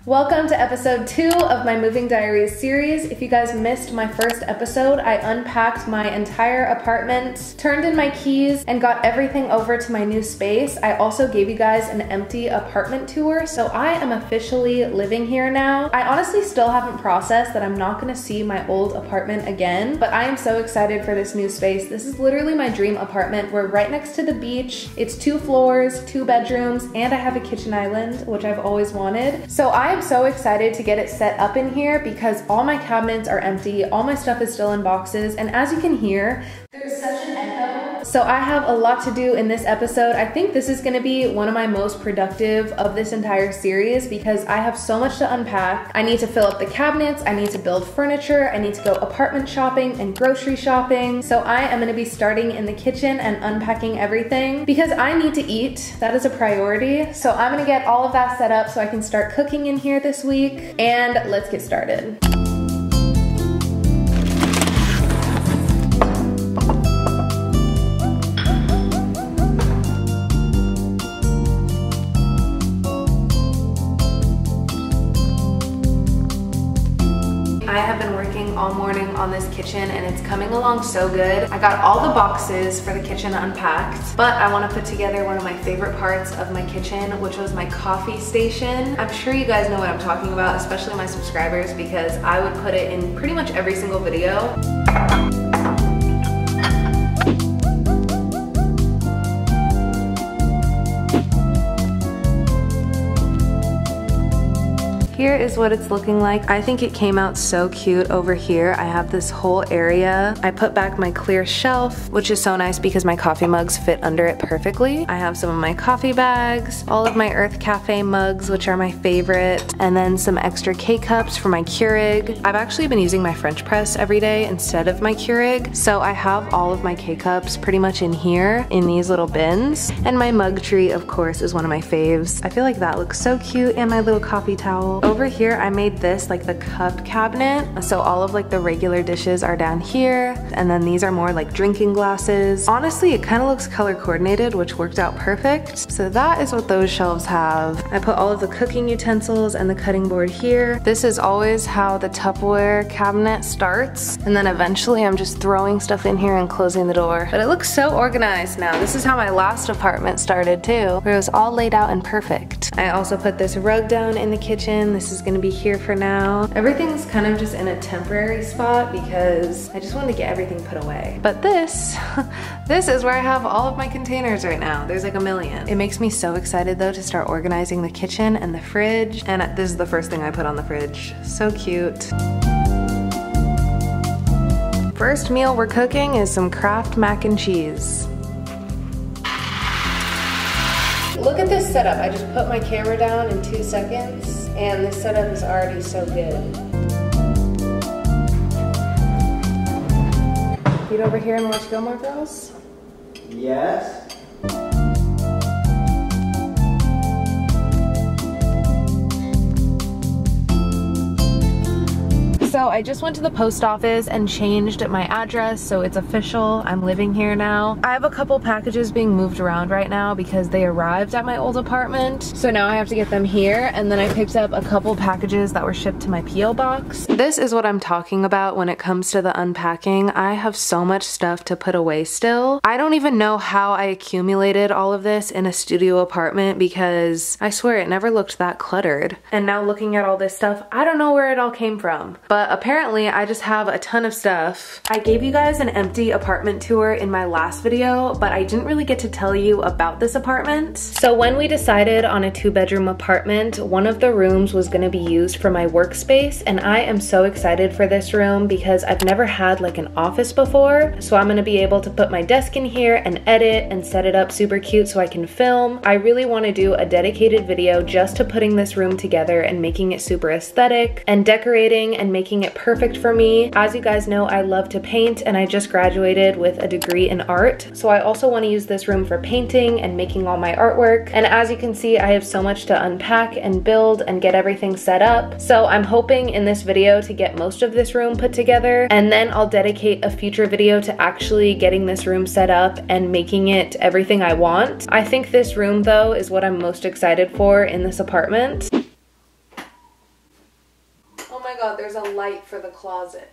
Welcome to episode 2 of my Moving Diaries series. If you guys missed my first episode, I unpacked my entire apartment, turned in my keys, and got everything over to my new space. I also gave you guys an empty apartment tour, so I am officially living here now. I honestly still haven't processed that I'm not gonna see my old apartment again, but I am so excited for this new space. This is literally my dream apartment. We're right next to the beach. It's 2 floors, 2 bedrooms, and I have a kitchen island, which I've always wanted. So I am so excited to get it set up in here because all my cabinets are empty, all my stuff is still in boxes, and as you can hear, there's such an echo. So I have a lot to do in this episode. I think this is gonna be one of my most productive of this entire series because I have so much to unpack. I need to fill up the cabinets, I need to build furniture, I need to go apartment shopping and grocery shopping. So I am gonna be starting in the kitchen and unpacking everything because I need to eat. That is a priority. So I'm gonna get all of that set up so I can start cooking in here this week, and let's get started. I have been working all morning on this kitchen and it's coming along so good. I got all the boxes for the kitchen unpacked, but I want to put together one of my favorite parts of my kitchen, which was my coffee station. I'm sure you guys know what I'm talking about, especially my subscribers, because I would put it in pretty much every single video. Here is what it's looking like. I think it came out so cute over here. I have this whole area. I put back my clear shelf, which is so nice because my coffee mugs fit under it perfectly. I have some of my coffee bags, all of my Earth Cafe mugs, which are my favorite, and then some extra K-cups for my Keurig. I've actually been using my French press every day instead of my Keurig, so I have all of my K-cups pretty much in here in these little bins. And my mug tree, of course, is one of my faves. I feel like that looks so cute, and my little coffee towel. Over here, I made this like the cup cabinet. So all of like the regular dishes are down here. And then these are more like drinking glasses. Honestly, it kind of looks color coordinated, which worked out perfect. So that is what those shelves have. I put all of the cooking utensils and the cutting board here. This is always how the Tupperware cabinet starts. And then eventually I'm just throwing stuff in here and closing the door. But it looks so organized now. This is how my last apartment started too, where it was all laid out and perfect. I also put this rug down in the kitchen. This is gonna be here for now. Everything's kind of just in a temporary spot because I just wanted to get everything put away. But this is where I have all of my containers right now. There's like a million. It makes me so excited though to start organizing the kitchen and the fridge. And this is the first thing I put on the fridge. So cute. First meal we're cooking is some Kraft mac and cheese. Look at this setup. I just put my camera down in 2 seconds and this setup is already so good. Get over here and watch Gilmore Girls? Yes. So I just went to the post office and changed my address, so it's official. I'm living here now. I have a couple packages being moved around right now because they arrived at my old apartment. So now I have to get them here, and then I picked up a couple packages that were shipped to my P.O. box. This is what I'm talking about when it comes to the unpacking. I have so much stuff to put away still. I don't even know how I accumulated all of this in a studio apartment because I swear it never looked that cluttered. And now looking at all this stuff, I don't know where it all came from. But apparently I just have a ton of stuff. I gave you guys an empty apartment tour in my last video, but I didn't really get to tell you about this apartment. So when we decided on a 2-bedroom apartment, one of the rooms was gonna be used for my workspace, and I am so excited for this room because I've never had like an office before. So I'm gonna be able to put my desk in here and edit and set it up super cute so I can film. I really wanna do a dedicated video just to putting this room together and making it super aesthetic and decorating and making making it perfect for me. As you guys know, I love to paint and I just graduated with a degree in art. So I also want to use this room for painting and making all my artwork. And as you can see, I have so much to unpack and build and get everything set up. So I'm hoping in this video to get most of this room put together, and then I'll dedicate a future video to actually getting this room set up and making it everything I want. I think this room though is what I'm most excited for in this apartment. Oh my god, there's a light for the closet.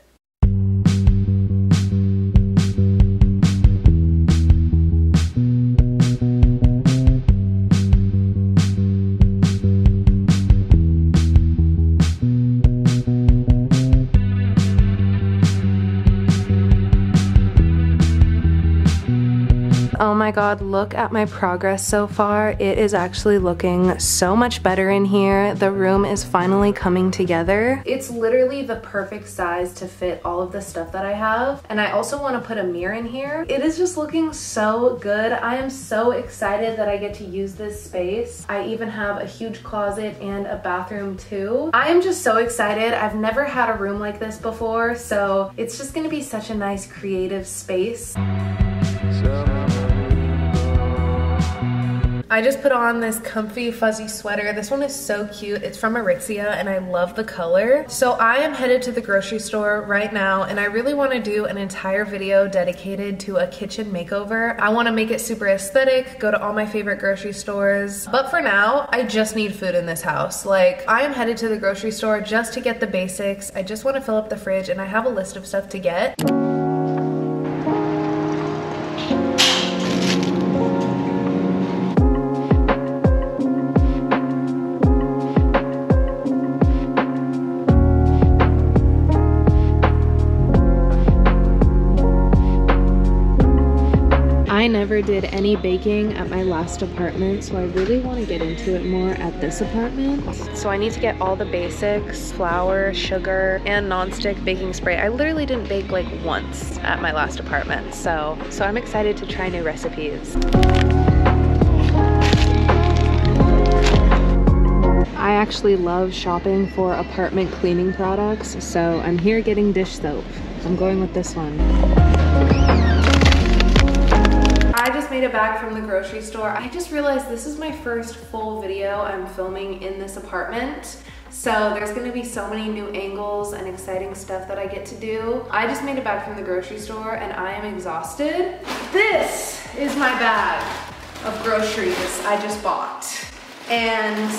Oh my god, look at my progress so far. It is actually looking so much better in here. The room is finally coming together. It's literally the perfect size to fit all of the stuff that I have. And I also want to put a mirror in here. It is just looking so good. I am so excited that I get to use this space. I even have a huge closet and a bathroom too. I am just so excited. I've never had a room like this before, so it's just gonna be such a nice creative space. I just put on this comfy fuzzy sweater. This one is so cute. It's from Aritzia and I love the color. So I am headed to the grocery store right now and I really want to do an entire video dedicated to a kitchen makeover. I want to make it super aesthetic, go to all my favorite grocery stores. But for now, I just need food in this house. Like, I am headed to the grocery store just to get the basics. I just want to fill up the fridge and I have a list of stuff to get. I never did any baking at my last apartment, so I really want to get into it more at this apartment. So I need to get all the basics: flour, sugar, and non-stick baking spray. I literally didn't bake like once at my last apartment, so I'm excited to try new recipes. I actually love shopping for apartment cleaning products, so I'm here getting dish soap. I'm going with this one. I just made it back from the grocery store. I just realized this is my first full video I'm filming in this apartment. So there's gonna be so many new angles and exciting stuff that I get to do. I just made it back from the grocery store and I am exhausted. This is my bag of groceries I just bought. And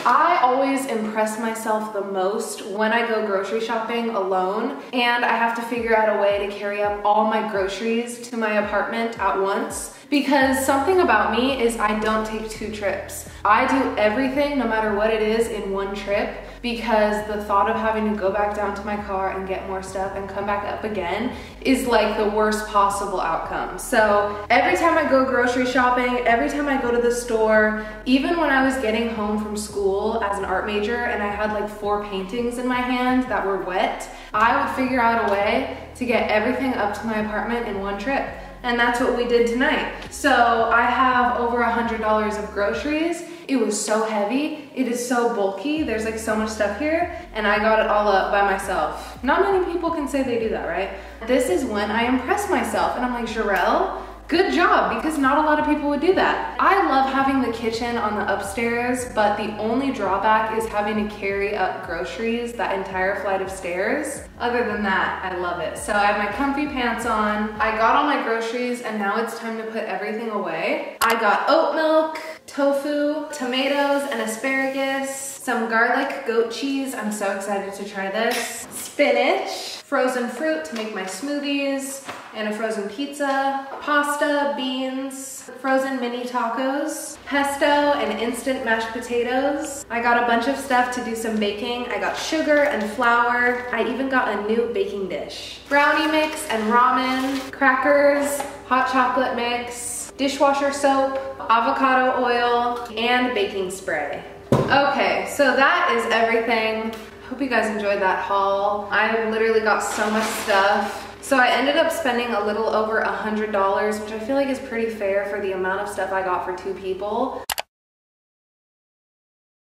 I always impress myself the most when I go grocery shopping alone and I have to figure out a way to carry up all my groceries to my apartment at once, because something about me is I don't take 2 trips. I do everything, no matter what it is, in 1 trip, because the thought of having to go back down to my car and get more stuff and come back up again is like the worst possible outcome. So every time I go grocery shopping, every time I go to the store, even when I was getting home from school as an art major and I had like 4 paintings in my hand that were wet, I would figure out a way to get everything up to my apartment in 1 trip. And that's what we did tonight. So I have over $100 of groceries. It was so heavy. It is so bulky. There's like so much stuff here and I got it all up by myself. Not many people can say they do that, right? This is when I impress myself and I'm like, Zhirelle, good job, because not a lot of people would do that. I love having the kitchen on the upstairs, but the only drawback is having to carry up groceries that entire flight of stairs. Other than that, I love it. So I have my comfy pants on. I got all my groceries and now it's time to put everything away. I got oat milk, tofu, tomatoes and asparagus, some garlic goat cheese. I'm so excited to try this. Spinach, frozen fruit to make my smoothies, and a frozen pizza, pasta, beans, frozen mini tacos, pesto, and instant mashed potatoes. I got a bunch of stuff to do some baking. I got sugar and flour. I even got a new baking dish. Brownie mix and ramen, crackers, hot chocolate mix, dishwasher soap, avocado oil, and baking spray. Okay, so that is everything. Hope you guys enjoyed that haul. I literally got so much stuff. So I ended up spending a little over $100, which I feel like is pretty fair for the amount of stuff I got for 2 people.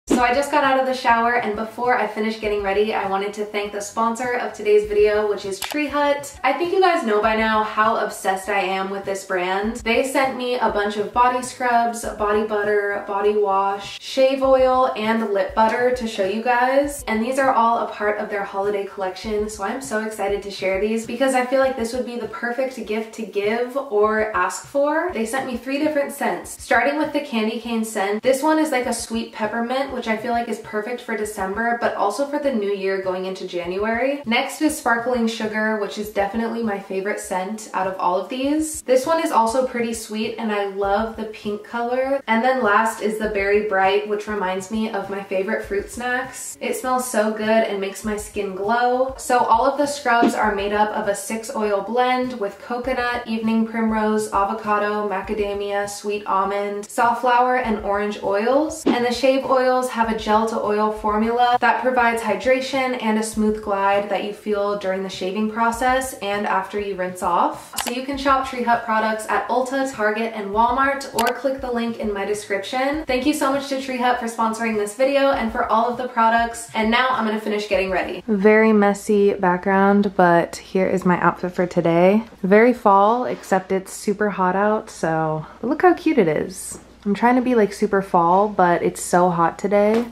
So I just got out of the shower, and before I finish getting ready, I wanted to thank the sponsor of today's video, which is TreeHut. I think you guys know by now how obsessed I am with this brand. They sent me a bunch of body scrubs, body butter, body wash, shave oil, and lip butter to show you guys. And these are all a part of their holiday collection, so I'm so excited to share these because I feel like this would be the perfect gift to give or ask for. They sent me 3 different scents, starting with the candy cane scent. This one is like a sweet peppermint, which I feel like is perfect for December, but also for the new year going into January. Next is sparkling sugar, which is definitely my favorite scent out of all of these. This one is also pretty sweet, and I love the pink color. And then last is the berry bright, which reminds me of my favorite fruit snacks. It smells so good and makes my skin glow. So all of the scrubs are made up of a 6-oil blend with coconut, evening primrose, avocado, macadamia, sweet almond, safflower, and orange oils. And the shave oils have a gel to oil formula that provides hydration and a smooth glide that you feel during the shaving process and after you rinse off. So you can shop TreeHut products at Ulta, Target, and Walmart, or click the link in my description. Thank you so much to TreeHut for sponsoring this video and for all of the products. And now I'm gonna finish getting ready. Very messy background, but here is my outfit for today. Very fall, except it's super hot out, so look how cute it is. I'm trying to be like super fall, but it's so hot today.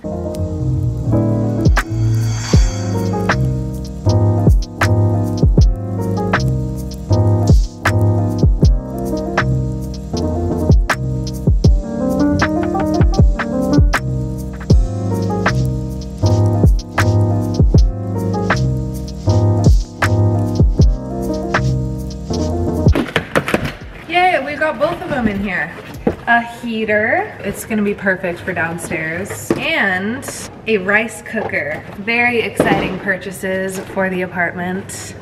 Yay, we got both of them in here. A heater, it's gonna be perfect for downstairs, and a rice cooker. Very exciting purchases for the apartment.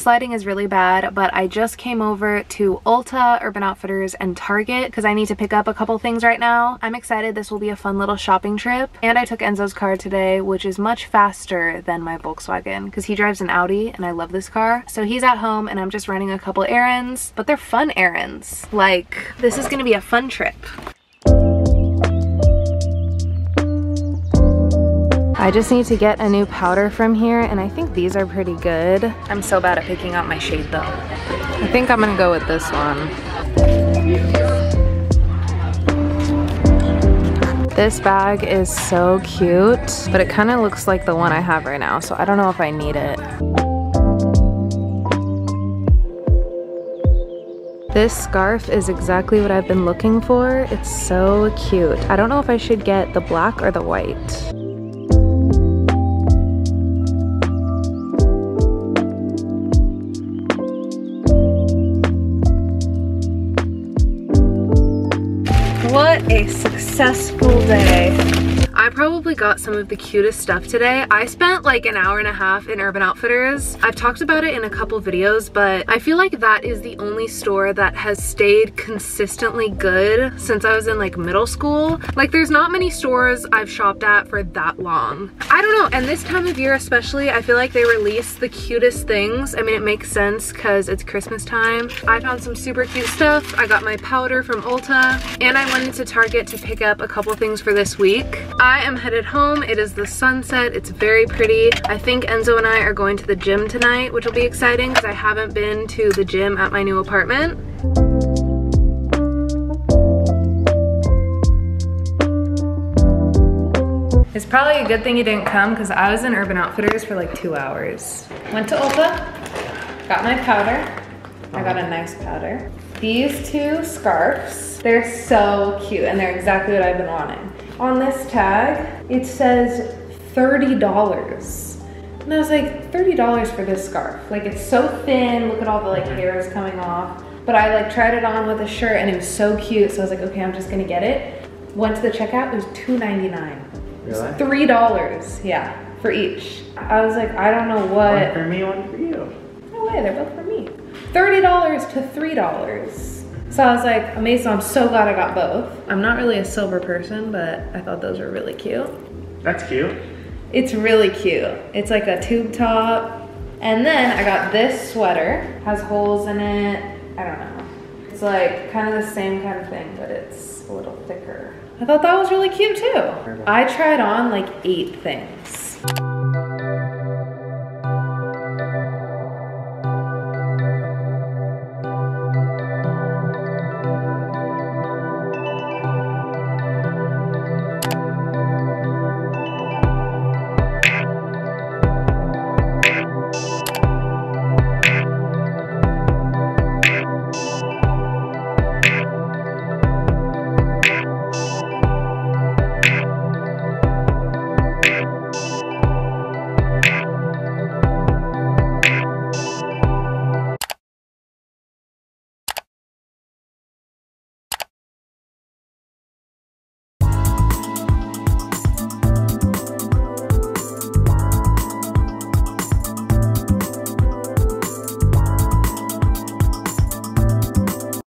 Lighting is really bad, but I just came over to Ulta, Urban Outfitters, and Target because I need to pick up a couple things right now. I'm excited. This will be a fun little shopping trip. And I took Enzo's car today, which is much faster than my Volkswagen because he drives an Audi and I love this car. So he's at home and I'm just running a couple errands, but they're fun errands. Like, this is gonna be a fun trip. I just need to get a new powder from here, and I think these are pretty good. I'm so bad at picking out my shade though. I think I'm gonna go with this one. This bag is so cute, but it kind of looks like the one I have right now, so I don't know if I need it. This scarf is exactly what I've been looking for. It's so cute. I don't know if I should get the black or the white. What a successful day. I probably got some of the cutest stuff today. I spent like an hour and a half in Urban Outfitters. I've talked about it in a couple videos, but I feel like that is the only store that has stayed consistently good since I was in like middle school. Like, there's not many stores I've shopped at for that long. I don't know, and this time of year especially, I feel like they release the cutest things. I mean, it makes sense because it's Christmas time. I found some super cute stuff. I got my powder from Ulta, and I went into Target to pick up a couple things for this week. I am headed home. It is the sunset. It's very pretty. I think Enzo and I are going to the gym tonight, which will be exciting because I haven't been to the gym at my new apartment. It's probably a good thing you didn't come because I was in Urban Outfitters for like 2 hours. Went to Ulta, got my powder. I got a nice powder. These 2 scarves, they're so cute and they're exactly what I've been wanting. On this tag, it says $30. And I was like, $30 for this scarf. Like, it's so thin, look at all the like hairs coming off. But I like tried it on with a shirt and it was so cute, so I was like, okay, I'm just gonna get it. Went to the checkout, it was $2.99. Really? $3, yeah, for each. I was like, I don't know what. One for me, one for you. No way, they're both for me. $30 to $3. So I was like, amazing, so I'm so glad I got both. I'm not really a silver person, but I thought those were really cute. That's cute. It's really cute. It's like a tube top. And then I got this sweater, has holes in it. I don't know. It's like kind of the same kind of thing, but it's a little thicker. I thought that was really cute too. I tried on like 8 things.